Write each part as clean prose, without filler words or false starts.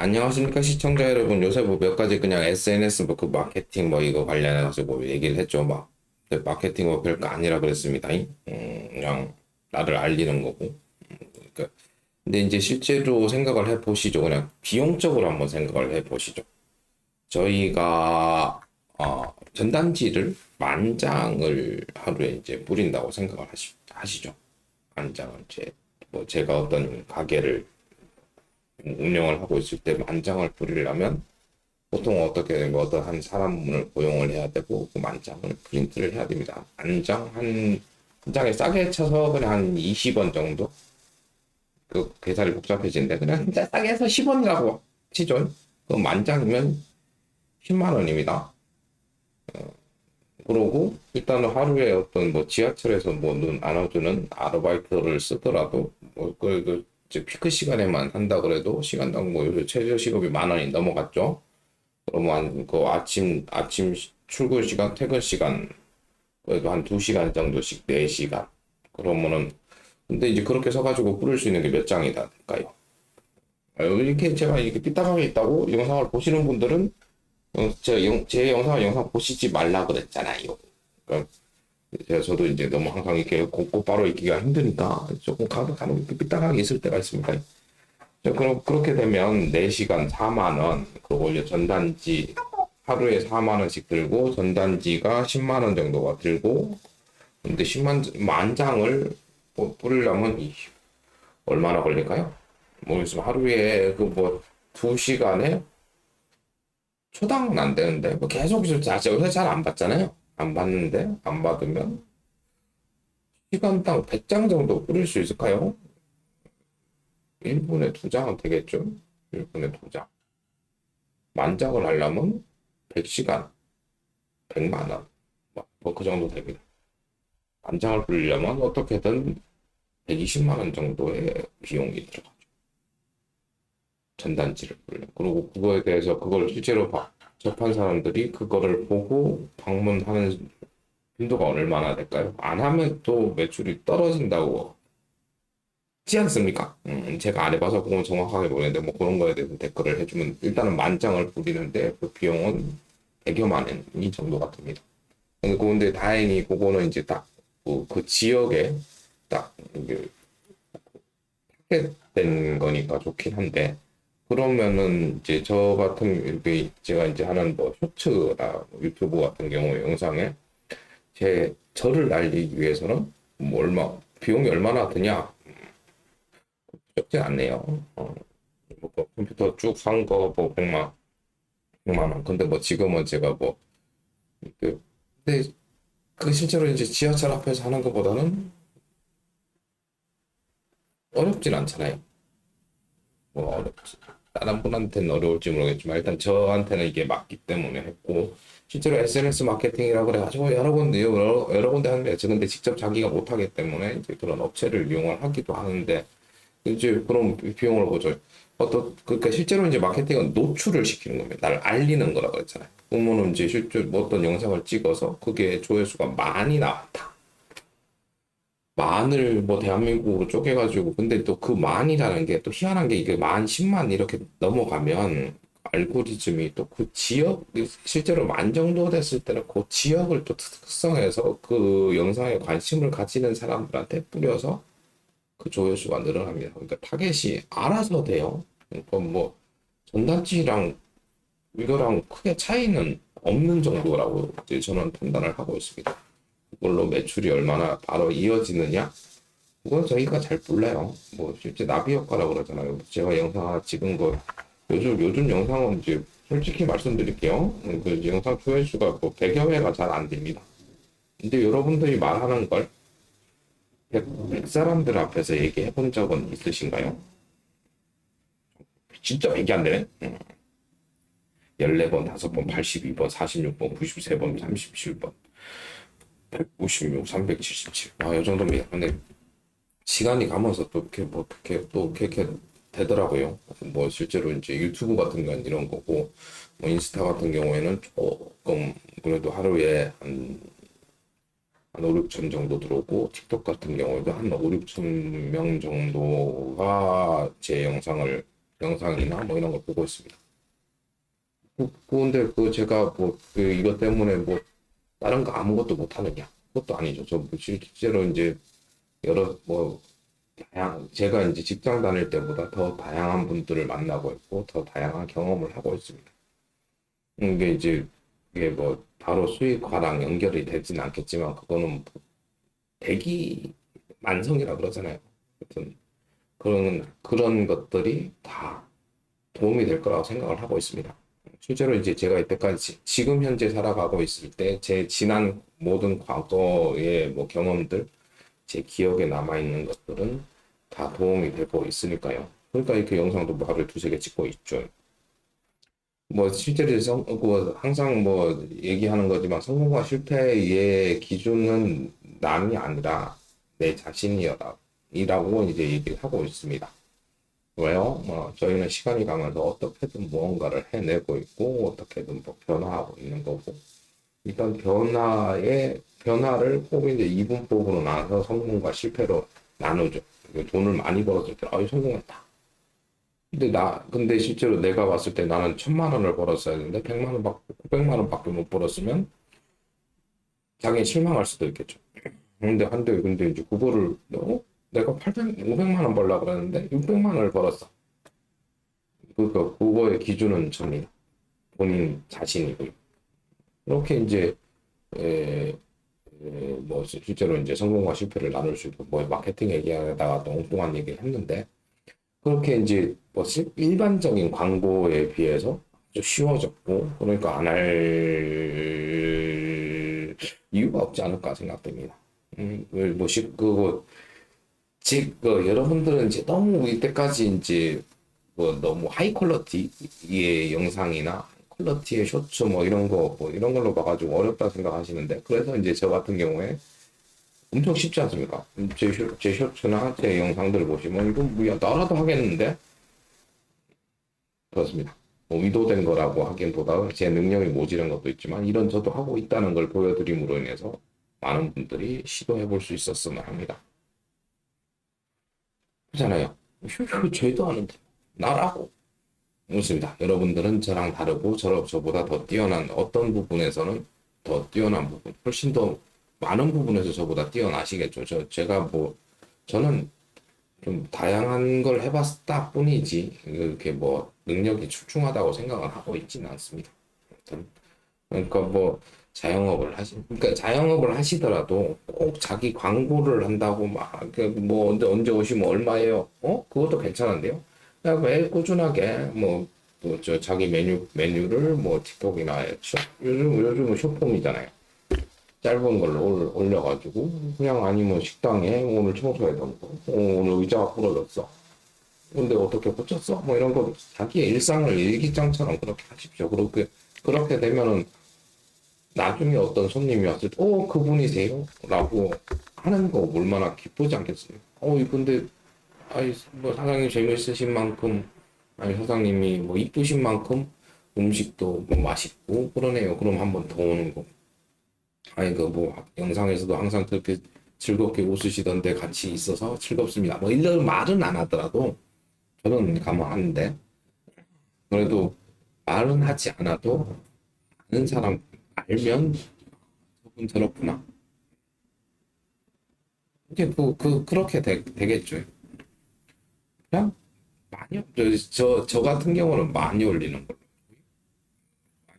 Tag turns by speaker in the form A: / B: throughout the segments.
A: 안녕하십니까 시청자 여러분. 요새 뭐 몇 가지 그냥 SNS 뭐 그 마케팅 뭐 이거 관련해서 뭐 얘기를 했죠. 막 근데 마케팅 뭐 별거 아니라 그랬습니다. 그냥 나를 알리는 거고. 그러니까 근데 이제 실제로 생각을 해 보시죠. 그냥 비용적으로 한번 생각을 해 보시죠. 저희가 전단지를 10,000장을 하루에 이제 뿌린다고 생각을 하시죠. 10,000장을 뭐 제가 어떤 가게를 운영을 하고 있을 때 10,000장을 뿌리려면 보통 어떻게 뭐 어떤 한 사람을 고용을 해야 되고 그 10,000장을 프린트를 해야 됩니다. 한 장에 싸게 쳐서 그냥 한 20원 정도. 그 계산이 복잡해지는데 그냥 진짜 싸게 해서 10원이라고 치죠. 그 10,000장이면 10만 원입니다. 그러고 일단은 하루에 어떤 뭐 지하철에서 뭐 눈 안아주는 아르바이트를 쓰더라도 뭐 그래도 이제 피크 시간에만 한다 그래도 시간당 뭐 요새 최저 시급이 10,000원이 넘어갔죠. 그러면 그 아침 출근 시간, 퇴근 시간, 그래도 한 2시간 정도씩, 4시간. 그러면은, 근데 이제 그렇게 서가지고 뿌릴 수 있는 게 몇 장이 다 될까요? 이렇게 제가 이렇게 삐딱하게 있다고 영상을 보시는 분들은, 제 영상 보시지 말라 그랬잖아요. 그러니까 저도 이제 너무 항상 이렇게 곧바로 있기가 힘드니까 조금 간혹 이렇게 삐딱하게 있을 때가 있습니다. 그럼 그렇게 되면 4시간 4만 원, 그리고 전단지 하루에 4만 원씩 들고 전단지가 10만 원 정도가 들고 근데 10만 장을 뿌리려면 얼마나 걸릴까요? 모르겠으면 하루에 그 뭐 2시간에 초당은 안 되는데 뭐 계속 요새 잘 안 받잖아요. 안 받는데 안 받으면 시간당 100장 정도 뿌릴 수 있을까요? 1분에 2장은 되겠죠? 1분에 2장. 10,000장을 하려면 100시간, 100만 원. 뭐 그 정도 됩니다. 10,000장을 뿌리려면 어떻게든 120만 원 정도의 비용이 들어가죠. 전단지를 뿌리려. 그리고 그거에 대해서 그걸 실제로 접한 사람들이 그거를 보고 방문하는 빈도가 얼마나 될까요? 안 하면 또 매출이 떨어진다고 하지 않습니까? 제가 안 해봐서 그건 정확하게 모르겠는데 뭐 그런 거에 대해서 댓글을 해주면 일단은 10,000장을 뿌리는데 그 비용은 100여만 원이 정도가 됩니다. 근데 다행히 그거는 이제 딱 그 지역에 딱 이게 된 거니까 좋긴 한데 그러면은 이제 저 같은 이렇게 제가 이제 하는 뭐 쇼츠나 유튜브 같은 경우 영상에 저를 알리기 위해서는 뭐 비용이 얼마나 드냐 적지 않네요. 뭐 컴퓨터 쭉 산 거 뭐 100만 원. 근데 뭐 지금은 제가 뭐 근데 그 실제로 이제 지하철 앞에서 하는 것보다는 어렵진 않잖아요. 뭐 어렵지. 다른 분한테는 어려울지 모르겠지만 일단 저한테는 이게 맞기 때문에 했고 실제로 SNS 마케팅이라고 그래가지고 여러 군데 하는데 근데 직접 자기가 못하기 때문에 이제 그런 업체를 이용을 하기도 하는데 이제 그런 비용을 보죠. 그러니까 실제로 이제 마케팅은 노출을 시키는 겁니다. 나를 알리는 거라고 했잖아요. 그러면은 이제 실제 뭐 어떤 영상을 찍어서 그게 조회수가 많이 나왔다. 만을 뭐 대한민국으로 쪼개가지고 근데 또 그 만이라는 게 또 희한한 게 이게 10,000만 이렇게 넘어가면 알고리즘이 또 그 지역 실제로 10,000 정도 됐을 때는 그 지역을 또 특성해서 그 영상에 관심을 가지는 사람들한테 뿌려서 그 조회수가 늘어납니다. 그러니까 타겟이 알아서 돼요. 그러니까 뭐 전단지랑 이거랑 크게 차이는 없는 정도라고 이제 저는 판단을 하고 있습니다. 그걸로 매출이 얼마나 바로 이어지느냐? 그건 저희가 잘 몰라요. 뭐 실제 나비 효과라고 그러잖아요. 제가 영상 하나 찍은 거 요즘 영상은 이제 솔직히 말씀드릴게요. 그 영상 조회수가 뭐 100여 회가 잘 안 됩니다. 근데 여러분들이 말하는 걸 100 사람들 앞에서 얘기해 본 적은 있으신가요? 진짜 100이 안 되네. 14번, 5번, 82번, 46번, 93번, 37번, 156, 377. 이 정도입니다. 근데 시간이 가면서 또 이렇게 뭐 이렇게 또 이렇게 되더라고요. 뭐 실제로 이제 유튜브 같은 건 이런 거고, 뭐 인스타 같은 경우에는 조금 그래도 하루에 한 5, 6천 정도 들어오고, 틱톡 같은 경우에도 한 5, 6천 명 정도가 제 영상을 영상이나 뭐 이런 걸 보고 있습니다. 근데 그 제가 뭐 그 이것 때문에 뭐 다른 거 아무것도 못 하느냐? 그것도 아니죠. 저 실제로 이제 여러 뭐 제가 이제 직장 다닐 때보다 더 다양한 분들을 만나고 있고 더 다양한 경험을 하고 있습니다. 이게 이제 이게 뭐 바로 수익화랑 연결이 되진 않겠지만 그거는 대기 만성이라 그러잖아요. 하여튼 그런 것들이 다 도움이 될 거라고 생각을 하고 있습니다. 실제로 이제 제가 이때까지 지금 현재 살아가고 있을 때 제 지난 모든 과거의 뭐 경험들, 제 기억에 남아 있는 것들은 다 도움이 되고 있으니까요. 그러니까 이렇게 영상도 뭐 하루에 두세 개 찍고 있죠. 뭐 실제로 뭐 항상 뭐 얘기하는 거지만 성공과 실패의 기준은 남이 아니라 내 자신이라고 이제 얘기를 하고 있습니다. 왜요? 저희는 시간이 가면서 어떻게든 무언가를 해내고 있고 어떻게든 뭐 변화하고 있는 거고 일단 변화를 꼭 이제 이분법으로 나눠서 성공과 실패로 나누죠. 돈을 많이 벌었을 때 성공했다. 근데 실제로 내가 봤을 때 나는 1,000만 원을 벌었어야 되는데 100만 원 받고 900만 원밖에 못 벌었으면 자기는 실망할 수도 있겠죠. 근데 이제 그거를 내가 500만 원 벌려고 그랬는데 600만 원을 벌었어. 그러니까 그거의 기준은 전이 본인 자신이고요. 그렇게 이제 에, 뭐 실제로 이제 성공과 실패를 나눌 수 있고 뭐 마케팅 얘기하다가 또 엉뚱한 얘기를 했는데 그렇게 이제 뭐 일반적인 광고에 비해서 좀 쉬워졌고 그러니까 안 할 이유가 없지 않을까 생각됩니다. 그거 여러분들은 이제 너무 이때까지 이제 뭐 너무 하이 퀄러티의 영상이나 퀄러티의 쇼츠 뭐 이런 거 뭐 이런 걸로 봐가지고 어렵다 생각하시는데 그래서 이제 저 같은 경우에 엄청 쉽지 않습니까? 제 쇼츠나 제 영상들을 보시면 이건 뭐야 나라도 하겠는데 그렇습니다. 뭐 의도된 거라고 하기보다 제 능력이 모자란 것도 있지만 이런 저도 하고 있다는 걸 보여드림으로 인해서 많은 분들이 시도해 볼 수 있었으면 합니다. 그렇잖아요. 죄도 아닌데 나라고. 그렇습니다. 여러분들은 저랑 다르고 저보다 더 뛰어난 어떤 부분에서는 더 뛰어난 부분, 훨씬 더 많은 부분에서 저보다 뛰어나시겠죠. 제가 뭐 저는 좀 다양한 걸 해봤다 뿐이지 이렇게 뭐 능력이 출중하다고 생각을 하고 있지는 않습니다. 그러니까 뭐 그러니까 자영업을 하시더라도 꼭 자기 광고를 한다고 막뭐 언제 오시면 얼마예요? 그것도 괜찮은데요. 그냥 매일 꾸준하게 저 자기 메뉴를 뭐 틱톡이나 요즘은 쇼폼이잖아요. 짧은 걸로 올려가지고 그냥 아니면 식당에 오늘 청소해던 거, 오늘 의자가 부러졌어. 근데 어떻게 고쳤어? 뭐 이런 거 자기의 일상을 일기장처럼 그렇게 하십시오. 그렇게 되면은 나중에 어떤 손님이 왔을 때, 그분이세요? 라고 하는 거 얼마나 기쁘지 않겠어요? 근데, 뭐, 사장님 재밌으신 만큼, 사장님이 뭐, 이쁘신 만큼 음식도 뭐 맛있고, 그러네요. 그럼 한 번 더 오는 거. 영상에서도 항상 그렇게 즐겁게 웃으시던데 같이 있어서 즐겁습니다. 뭐, 이런 말은 안 하더라도, 저는 감안하는데, 그래도 말은 하지 않아도, 아는 사람 알면, 저분 저렇구나. 이게 그렇게 되겠죠. 그냥 많이, 저 같은 경우는 많이 올리는 걸로.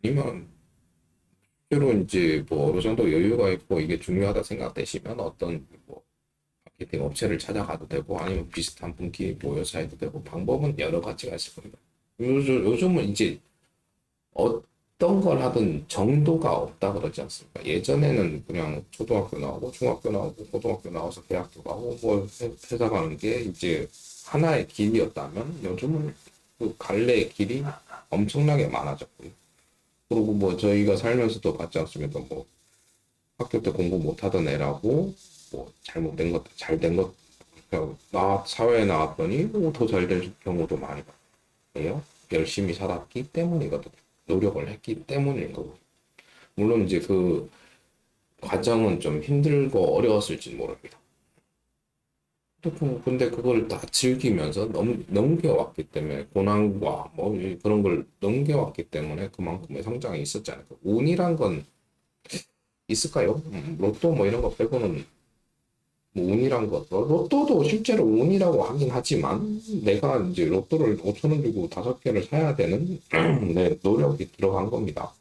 A: 아니면, 실제로 이제 뭐 어느 정도 여유가 있고 이게 중요하다 생각되시면 어떤 뭐 마케팅 업체를 찾아가도 되고 아니면 비슷한 분끼리 모여서 해도 되고 방법은 여러 가지가 있을 겁니다. 요즘은 이제 어떤 걸 하든 정도가 없다 그러지 않습니까? 예전에는 그냥 초등학교 나오고 중학교 나오고 고등학교 나와서 대학교 가고 뭐 회사 가는 게 이제 하나의 길이었다면 요즘은 그 갈래의 길이 엄청나게 많아졌고요. 그리고 뭐 저희가 살면서도 봤지 않습니까? 뭐 학교 때 공부 못하던 애라고 뭐 잘못된 것, 잘된 것, 사회에 나왔더니 더 잘 된 경우도 많이 봐요. 열심히 살았기 때문이거든요. 노력을 했기 때문인 거고. 물론 이제 그 과정은 좀 힘들고 어려웠을지 모릅니다. 근데 그걸 다 즐기면서 넘겨왔기 때문에 고난과 뭐 그런 걸 넘겨왔기 때문에 그만큼의 성장이 있었지 않을까. 운이란 건 있을까요? 로또 뭐 이런 거 빼고는 뭐 운이란 거, 로또도 실제로 운이라고 하긴 하지만 내가 이제 로또를 5천 원 주고 5개를 사야 되는 내 노력이 들어간 겁니다.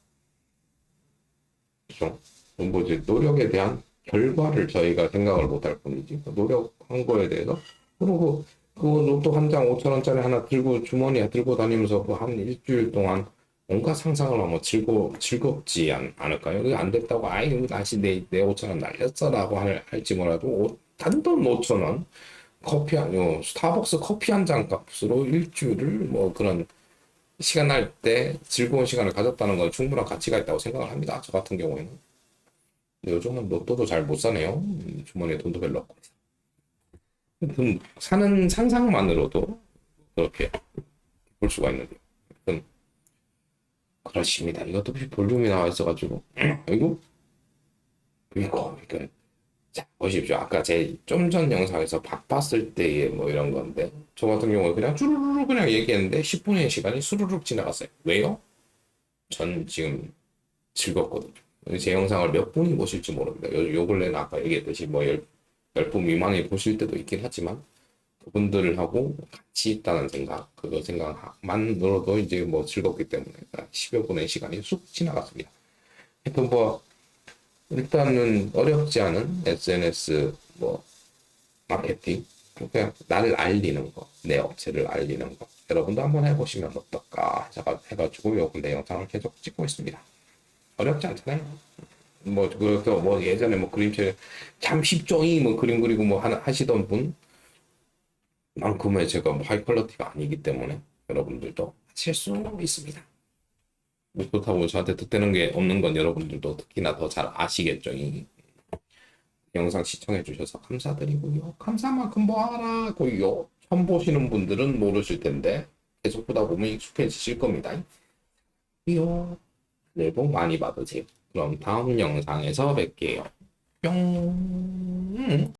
A: 그렇죠? 뭐 이제 노력에 대한 결과를 저희가 생각을 못할 뿐이지 노력한 거에 대해서 그리고 그 로또 한 장 5천 원짜리 하나 들고 주머니에 들고 다니면서 그 한 일주일 동안 뭔가 상상을 하면 즐겁지 않을까요? 그게 안 됐다고 아이 다시 내 5천 원 날렸어라고 할지 몰라도 단돈 5천 원 커피 스타벅스 커피 한 잔 값으로 일주일을 뭐 그런 시간 날 때 즐거운 시간을 가졌다는 건 충분한 가치가 있다고 생각을 합니다. 저 같은 경우에는. 근데 요즘은 로또도 잘 못 사네요. 주머니에 돈도 별로 없고. 사는 상상만으로도 그렇게 볼 수가 있는데요. 그렇습니다. 이것도 볼륨이 나와 있어가지고. 이거. 자, 보십시오. 아까 제 좀 전 영상에서 바빴을 때의 뭐 이런 건데, 저 같은 경우에 그냥 쭈루루루 그냥 얘기했는데 10분의 시간이 수루룩 지나갔어요. 왜요? 전 지금 즐겁거든요. 제 영상을 몇 분이 보실지 모릅니다. 요 근래는 아까 얘기했듯이 뭐 10분 미만이 보실 때도 있긴 하지만 그분들하고 같이 있다는 생각, 그거 생각만으로도 이제 뭐 즐겁기 때문에 10여 분의 시간이 쑥 지나갔습니다. 하여튼 뭐 일단은 어렵지 않은 SNS 뭐 마케팅, 그냥 나를 알리는 거, 내 업체를 알리는 거 여러분도 한번 해보시면 어떨까 해가지고 요 근래 영상을 계속 찍고 있습니다. 어렵지 않잖아요. 뭐 예전에 뭐 그림체 참 쉽죠이 뭐 그림 그리고 뭐 하시던 분만큼의 제가 뭐 하이 퀄리티가 아니기 때문에 여러분들도 하실 수 있습니다. 뭐 그렇다고 저한테 득되는 게 없는 건 여러분들도 특히나 더 잘 아시겠죠. 이 영상 시청해 주셔서 감사드리고요. 감사한 만큼 뭐하라고요. 처음 보시는 분들은 모르실 텐데 계속 보다 보면 익숙해지실 겁니다. 요. 새해 복 많이 받으세요. 그럼 다음 영상에서 뵐게요. 뿅.